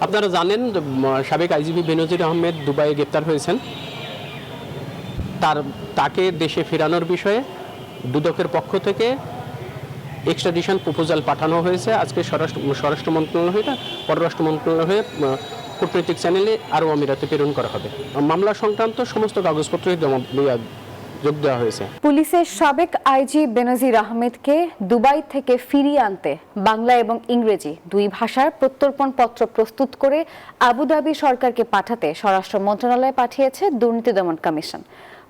আপনারা জানেন সাবেক আইজিপি বেনজির আহমেদ দুবাইয়ে গ্রেপ্তার হয়েছেন। তাকে দেশে ফেরানোর বিষয়ে দুদকের পক্ষ থেকে এক্সট্রাডিশন প্রপোজাল পাঠানো হয়েছে। আজকে স্বরাষ্ট্র মন্ত্রণালয় পররাষ্ট্র মন্ত্রণালয়ে কূটনৈতিক চ্যানেলে আরব আমিরাতে প্রেরণ করা হবে। মামলা সংক্রান্ত সমস্ত কাগজপত্র যোগ দেওয়া হয়েছে। পুলিশের সাবেক আইজি বেনজির আহমেদকে দুবাই থেকে ফিরিয়ে আনতে বাংলা এবং ইংরেজি দুই ভাষার প্রত্যর্পণ পত্র প্রস্তুত করে আবুধাবি সরকারকে পাঠাতে স্বরাষ্ট্র মন্ত্রণালয়ে পাঠিয়েছে দুর্নীতি দমন কমিশন।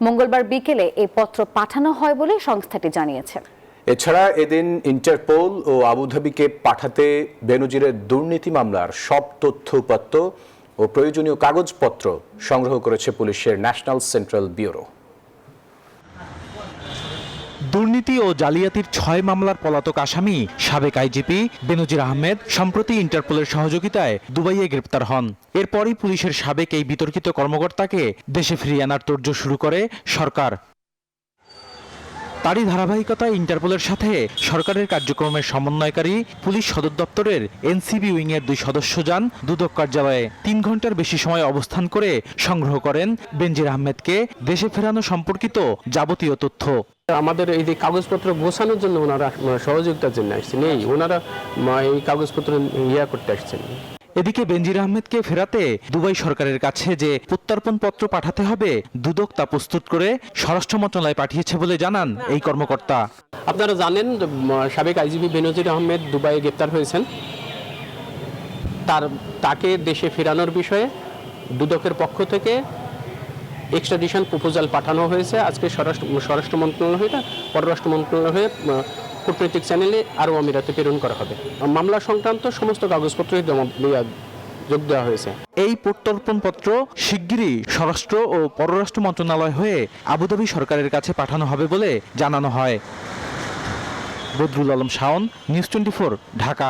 মঙ্গলবার বিকেলে এই পত্র পাঠানো হয় বলে সংস্থাটি জানিয়েছে। এছাড়া এদিন ইন্টারপোল ও আবুধাবিকে পাঠাতে বেনজিরের দুর্নীতি মামলার সব তথ্য উপাত্ত ও প্রয়োজনীয় কাগজপত্র সংগ্রহ করেছে পুলিশের ন্যাশনাল সেন্ট্রাল ব্যুরো। দুর্নীতি ও জালিয়াতির 6 মামলার পলাতক আসামি সাবেক আইজিপি বেনজির আহমেদ সম্প্রতি ইন্টারপোলের সহযোগিতায় দুবাইয়ে গ্রেপ্তার হন। এরপরই পুলিশের সাবেক এই বিতর্কিত কর্মকর্তাকে দেশে ফিরিয়ে আনার তোড়জোড় শুরু করে সরকার। তারই ধারাবাহিকতায় ইন্টারপোলের সাথে সরকারের কার্যক্রমের সমন্বয়কারী পুলিশ সদর দপ্তরের এনসিবি উইংয়ের 2 সদস্য যান দুদক কার্যালয়ে। 3 ঘন্টার বেশি সময় অবস্থান করে সংগ্রহ করেন বেনজির আহমেদকে দেশে ফেরানো সম্পর্কিত যাবতীয় তথ্য। আমাদের এই যে কাগজপত্র গোছানোর জন্য ওনারা সহযোগিতার জন্য আসছেন, ওনারা এই কাগজপত্র করতে আসছেন। এদিকে বেনজির আহমেদকে ফেরাতে দুবাই সরকারের কাছে যে প্রত্যর্পণ পত্র পাঠাতে হবে দুদক তা প্রস্তুত করে স্বরাষ্ট্র মন্ত্রণালয়ে পাঠিয়েছে বলে জানান এই কর্মকর্তা। আপনারা জানেন সাবেক আইজিপি বেনজির আহমেদ দুবাইয়ে গ্রেপ্তার হয়েছেন। তাকে দেশে ফেরানোর বিষয়ে দুদকের পক্ষ থেকে এক্সট্রাডিশন প্রপোজাল পাঠানো হয়েছে। আজকে স্বরাষ্ট্র মন্ত্রণালয় পররাষ্ট্র মন্ত্রণালয়ে কূটনৈতিক চ্যানেলে আরব আমিরাতে প্রেরণ করা হবে। মামলা সংক্রান্ত সমস্ত কাগজপত্র যোগ দেওয়া হয়েছে। এই প্রত্যর্পণ পত্র শিগগিরই স্বরাষ্ট্র ও পররাষ্ট্র মন্ত্রণালয় হয়ে আবুধাবি সরকারের কাছে পাঠানো হবে বলে জানানো হয়। বদরুল আলম শাওন, নিউজ 24, ঢাকা।